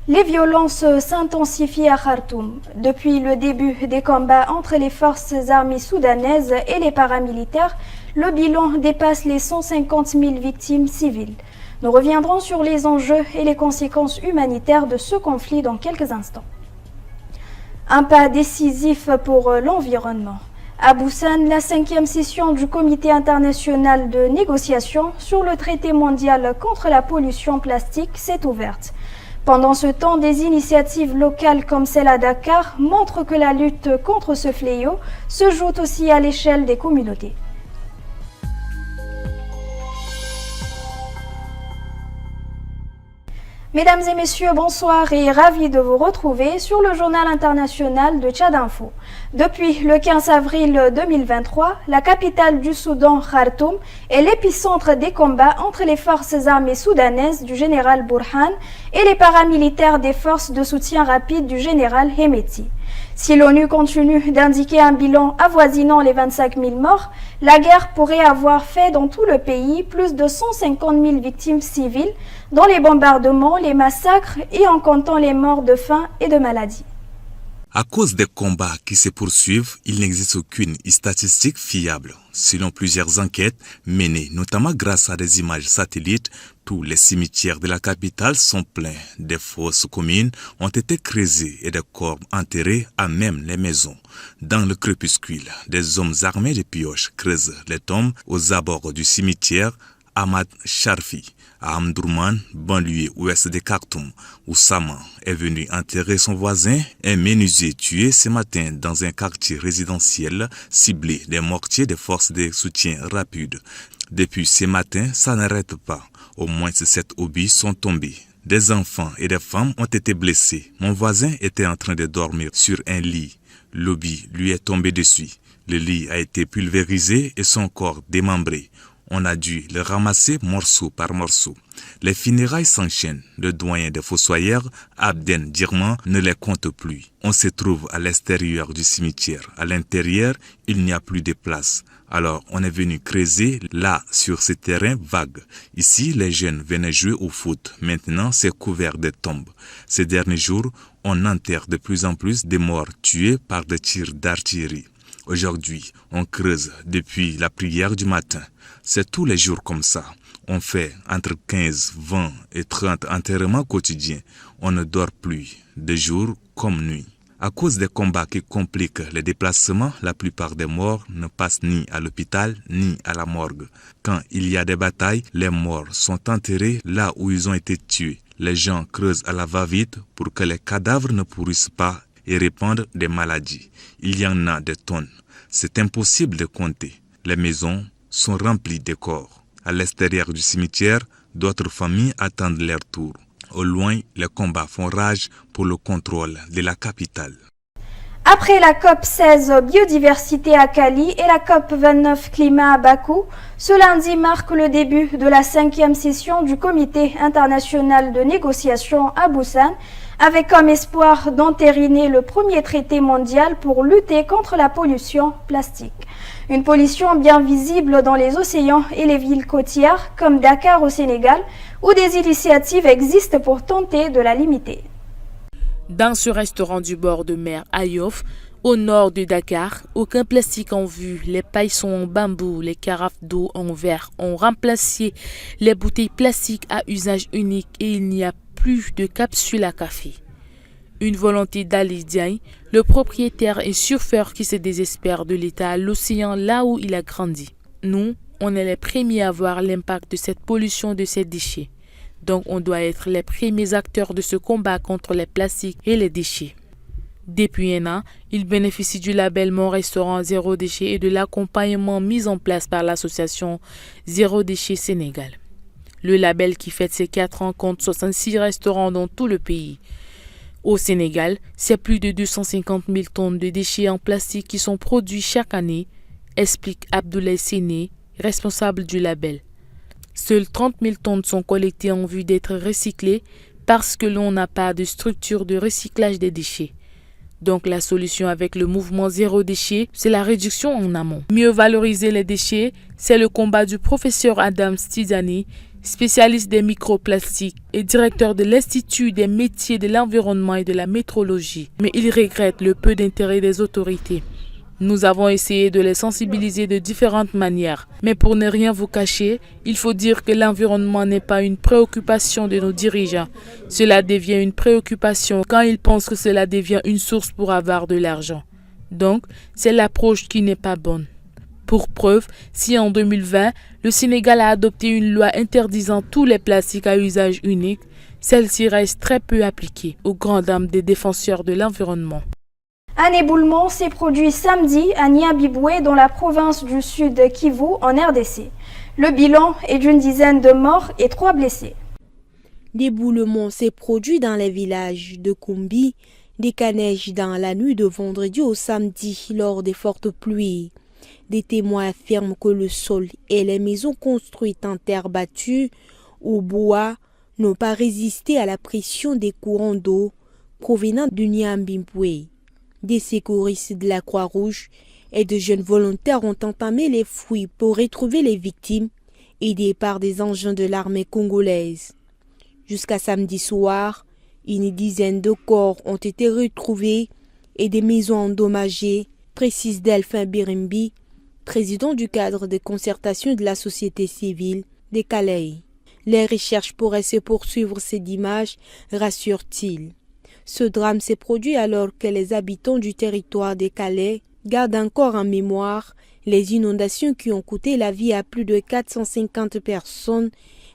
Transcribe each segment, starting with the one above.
Les violences s'intensifient à Khartoum. Depuis le début des combats entre les forces armées soudanaises et les paramilitaires, le bilan dépasse les 150 000 victimes civiles. Nous reviendrons sur les enjeux et les conséquences humanitaires de ce conflit dans quelques instants. Un pas décisif pour l'environnement. À Busan, la 5e session du Comité international de négociation sur le traité mondial contre la pollution plastique s'est ouverte. Pendant ce temps, des initiatives locales comme celle à Dakar montrent que la lutte contre ce fléau se joue aussi à l'échelle des communautés. Mesdames et messieurs, bonsoir et ravi de vous retrouver sur le journal international de Tchad Info. Depuis le 15 avril 2023, la capitale du Soudan, Khartoum, est l'épicentre des combats entre les forces armées soudanaises du général Burhan et les paramilitaires des forces de soutien rapide du général Hemeti. Si l'ONU continue d'indiquer un bilan avoisinant les 25 000 morts, la guerre pourrait avoir fait dans tout le pays plus de 150 000 victimes civiles dans les bombardements, les massacres et en comptant les morts de faim et de maladie. À cause des combats qui se poursuivent, il n'existe aucune statistique fiable. Selon plusieurs enquêtes menées, notamment grâce à des images satellites, tous les cimetières de la capitale sont pleins. Des fosses communes ont été creusées et des corps enterrés à même les maisons. Dans le crépuscule, des hommes armés de pioches creusent les tombes aux abords du cimetière Ahmad Sharfi, à Omdurman, banlieue ouest de Khartoum, où Sama est venu enterrer son voisin, un menuisier tué ce matin dans un quartier résidentiel ciblé des mortiers des forces de soutien rapide. Depuis ce matin, ça n'arrête pas. Au moins 7 obus sont tombés. Des enfants et des femmes ont été blessés. Mon voisin était en train de dormir sur un lit. L'obus lui est tombé dessus. Le lit a été pulvérisé et son corps démembré. On a dû le ramasser morceau par morceau. Les funérailles s'enchaînent. Le doyen des fossoyeurs, Abden Dirman, ne les compte plus. On se trouve à l'extérieur du cimetière. À l'intérieur, il n'y a plus de place. Alors, on est venu creuser là, sur ce terrain vague. Ici, les jeunes venaient jouer au foot. Maintenant, c'est couvert de tombes. Ces derniers jours, on enterre de plus en plus de morts tués par des tirs d'artillerie. Aujourd'hui, on creuse depuis la prière du matin. C'est tous les jours comme ça. On fait entre 15, 20 et 30 enterrements quotidiens. On ne dort plus, de jour comme nuit. À cause des combats qui compliquent les déplacements, la plupart des morts ne passent ni à l'hôpital ni à la morgue. Quand il y a des batailles, les morts sont enterrés là où ils ont été tués. Les gens creusent à la va-vite pour que les cadavres ne pourrissent pas et répandent des maladies. Il y en a des tonnes. C'est impossible de compter. Les maisons sont remplies de corps. À l'extérieur du cimetière, d'autres familles attendent leur tour. Au loin, les combats font rage pour le contrôle de la capitale. Après la COP 16 biodiversité à Cali et la COP 29 climat à Bakou, ce lundi marque le début de la 5e session du Comité international de négociation à Busan, avec comme espoir d'entériner le premier traité mondial pour lutter contre la pollution plastique. Une pollution bien visible dans les océans et les villes côtières, comme Dakar au Sénégal, où des initiatives existent pour tenter de la limiter. Dans ce restaurant du bord de mer à Yoff, au nord de Dakar, aucun plastique en vue. Les paillasons en bambou, les carafes d'eau en verre ont remplacé les bouteilles plastiques à usage unique et il n'y a plus de capsules à café. Une volonté d'Ali Diagne, le propriétaire et surfeur qui se désespère de l'état à l'océan là où il a grandi. Nous, on est les premiers à voir l'impact de cette pollution de ces déchets. Donc on doit être les premiers acteurs de ce combat contre les plastiques et les déchets. Depuis un an, il bénéficie du label Mon Restaurant Zéro Déchet et de l'accompagnement mis en place par l'association Zéro Déchet Sénégal. Le label qui fête ses 4 ans compte 66 restaurants dans tout le pays. Au Sénégal, c'est plus de 250 000 tonnes de déchets en plastique qui sont produits chaque année, explique Abdoulaye Séné, responsable du label. Seules 30 000 tonnes sont collectées en vue d'être recyclées parce que l'on n'a pas de structure de recyclage des déchets. Donc la solution avec le mouvement Zéro Déchet, c'est la réduction en amont. Mieux valoriser les déchets, c'est le combat du professeur Adam Stidani, spécialiste des microplastiques et directeur de l'Institut des métiers de l'environnement et de la métrologie. Mais il regrette le peu d'intérêt des autorités. Nous avons essayé de les sensibiliser de différentes manières. Mais pour ne rien vous cacher, il faut dire que l'environnement n'est pas une préoccupation de nos dirigeants. Cela devient une préoccupation quand ils pensent que cela devient une source pour avoir de l'argent. Donc, c'est l'approche qui n'est pas bonne. Pour preuve, si en 2020, le Sénégal a adopté une loi interdisant tous les plastiques à usage unique, celle-ci reste très peu appliquée aux grandes dames des défenseurs de l'environnement. Un éboulement s'est produit samedi à Niabiboué dans la province du Sud Kivu en RDC. Le bilan est d'une dizaine de morts et 3 blessés. L'éboulement s'est produit dans les villages de Kumbi, d'Ekanej dans la nuit de vendredi au samedi lors des fortes pluies. Des témoins affirment que le sol et les maisons construites en terre battue ou bois n'ont pas résisté à la pression des courants d'eau provenant du Niambiboué. Des secouristes de la Croix-Rouge et de jeunes volontaires ont entamé les fouilles pour retrouver les victimes, aidés par des engins de l'armée congolaise. Jusqu'à samedi soir, une dizaine de corps ont été retrouvés et des maisons endommagées, précise Delphin Birimbi, président du cadre de concertation de la société civile de Calais. Les recherches pourraient se poursuivre ces dimanche, rassure-t-il. Ce drame s'est produit alors que les habitants du territoire de Calais gardent encore en mémoire les inondations qui ont coûté la vie à plus de 450 personnes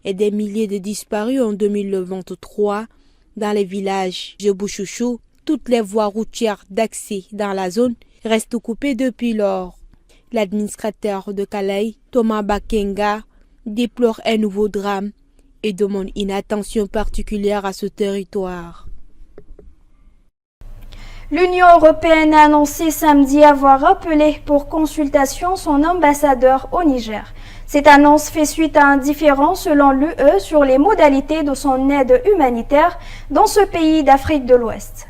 et des milliers de disparus en 2023 dans les villages de Bouchouchou. Toutes les voies routières d'accès dans la zone restent coupées depuis lors. L'administrateur de Calais, Thomas Bakenga, déplore un nouveau drame et demande une attention particulière à ce territoire. L'Union européenne a annoncé samedi avoir appelé pour consultation son ambassadeur au Niger. Cette annonce fait suite à un différend selon l'UE sur les modalités de son aide humanitaire dans ce pays d'Afrique de l'Ouest.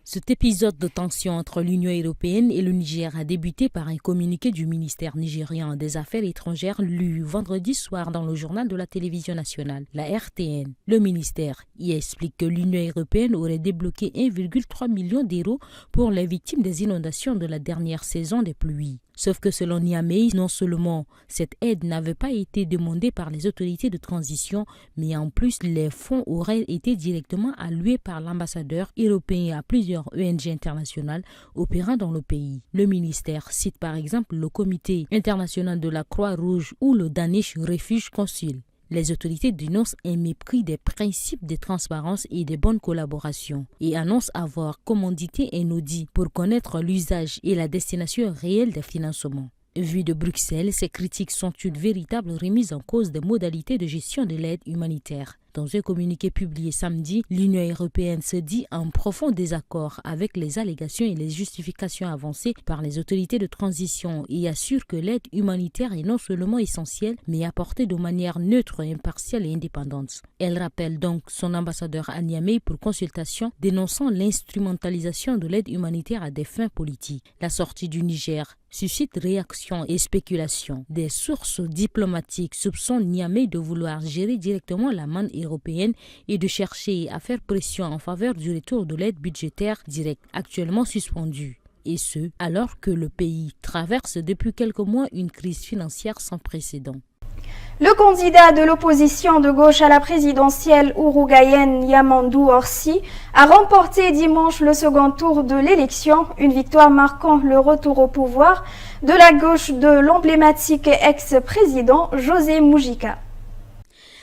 Cet épisode de tension entre l'Union européenne et le Niger a débuté par un communiqué du ministère nigérien des Affaires étrangères lu vendredi soir dans le journal de la télévision nationale, la RTN. Le ministère y explique que l'Union européenne aurait débloqué 1,3 million d'euros pour les victimes des inondations de la dernière saison des pluies. Sauf que selon Niamey, non seulement cette aide n'avait pas été demandée par les autorités de transition, mais en plus les fonds auraient été directement alloués par l'ambassadeur européen à plusieurs ONG internationales opérant dans le pays. Le ministère cite par exemple le Comité international de la Croix-Rouge ou le Danish Refuge Council. Les autorités dénoncent un mépris des principes de transparence et de bonne collaboration et annoncent avoir commandité un audit pour connaître l'usage et la destination réelle des financements. Vu de Bruxelles, ces critiques sont une véritable remise en cause des modalités de gestion de l'aide humanitaire. Dans un communiqué publié samedi, l'Union européenne se dit en profond désaccord avec les allégations et les justifications avancées par les autorités de transition et assure que l'aide humanitaire est non seulement essentielle, mais apportée de manière neutre, impartiale et indépendante. Elle rappelle donc son ambassadeur à Niamey pour consultation, dénonçant l'instrumentalisation de l'aide humanitaire à des fins politiques. La sortie du Niger suscite réactions et spéculations. Des sources diplomatiques soupçonnent Niamey de vouloir gérer directement la manne européenne et de chercher à faire pression en faveur du retour de l'aide budgétaire directe actuellement suspendue. Et ce, alors que le pays traverse depuis quelques mois une crise financière sans précédent. Le candidat de l'opposition de gauche à la présidentielle uruguayenne Yamandou Orsi a remporté dimanche le second tour de l'élection, une victoire marquant le retour au pouvoir de la gauche de l'emblématique ex-président José Mujica.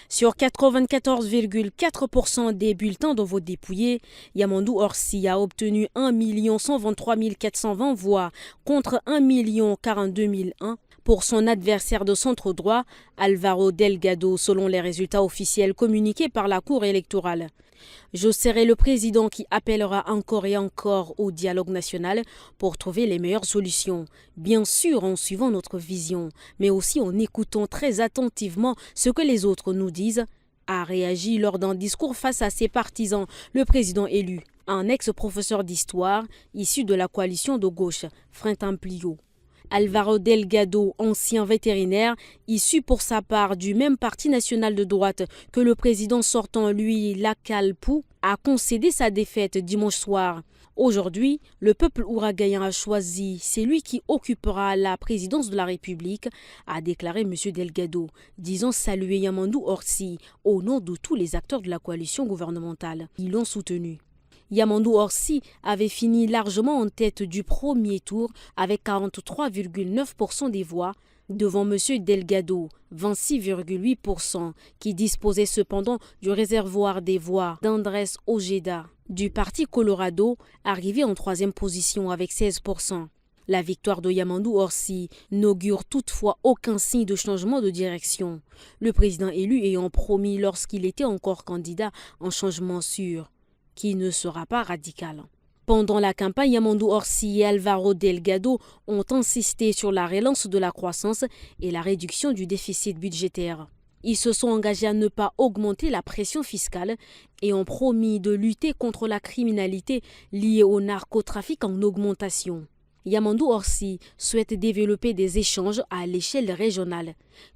Sur 94,4% des bulletins de vote dépouillés, Yamandou Orsi a obtenu 1 123 420 voix contre 1 042 001 pour son adversaire de centre droit, Alvaro Delgado, selon les résultats officiels communiqués par la Cour électorale. Je serai le président qui appellera encore et encore au dialogue national pour trouver les meilleures solutions. Bien sûr en suivant notre vision, mais aussi en écoutant très attentivement ce que les autres nous disent, a réagi lors d'un discours face à ses partisans le président élu, un ex-professeur d'histoire issu de la coalition de gauche, Front Amplio. Álvaro Delgado, ancien vétérinaire, issu pour sa part du même parti national de droite que le président sortant, lui, Lakalpou, a concédé sa défaite dimanche soir. Aujourd'hui, le peuple ouragayen a choisi, c'est lui qui occupera la présidence de la République, a déclaré M. Delgado, disant saluer Yamandou Orsi au nom de tous les acteurs de la coalition gouvernementale. Ils l'ont soutenu. Yamandou Orsi avait fini largement en tête du premier tour avec 43,9% des voix, devant M. Delgado, 26,8%, qui disposait cependant du réservoir des voix d'Andrés Ojeda, du parti Colorado, arrivé en troisième position avec 16%. La victoire de Yamandou Orsi n'augure toutefois aucun signe de changement de direction, le président élu ayant promis lorsqu'il était encore candidat un changement sûr, qui ne sera pas radical. Pendant la campagne, Yamandou Orsi et Álvaro Delgado ont insisté sur la relance de la croissance et la réduction du déficit budgétaire. Ils se sont engagés à ne pas augmenter la pression fiscale et ont promis de lutter contre la criminalité liée au narcotrafic en augmentation. Yamandou Orsi souhaite développer des échanges à l'échelle régionale,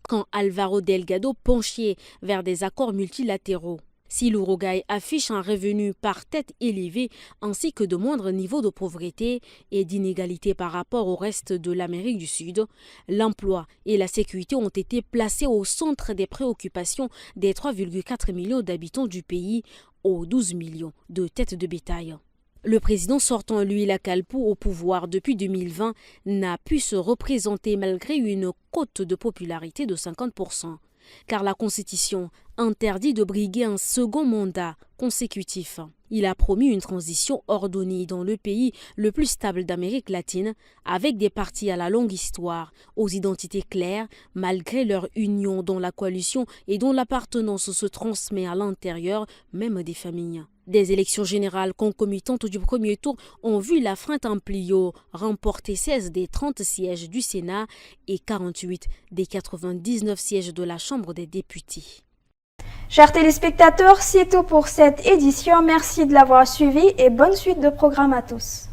quand Álvaro Delgado penchait vers des accords multilatéraux. Si l'Uruguay affiche un revenu par tête élevé ainsi que de moindres niveaux de pauvreté et d'inégalité par rapport au reste de l'Amérique du Sud, l'emploi et la sécurité ont été placés au centre des préoccupations des 3,4 millions d'habitants du pays aux 12 millions de têtes de bétail. Le président sortant, lui, Lakalpou, au pouvoir depuis 2020, n'a pu se représenter malgré une cote de popularité de 50%. Car la Constitution interdit de briguer un second mandat consécutif. Il a promis une transition ordonnée dans le pays le plus stable d'Amérique latine, avec des partis à la longue histoire, aux identités claires, malgré leur union dans la coalition et dont l'appartenance se transmet à l'intérieur même des familles. Des élections générales concomitantes du premier tour ont vu la Frente Amplio remporter 16 des 30 sièges du Sénat et 48 des 99 sièges de la Chambre des députés. Chers téléspectateurs, c'est tout pour cette édition. Merci de l'avoir suivi et bonne suite de programme à tous.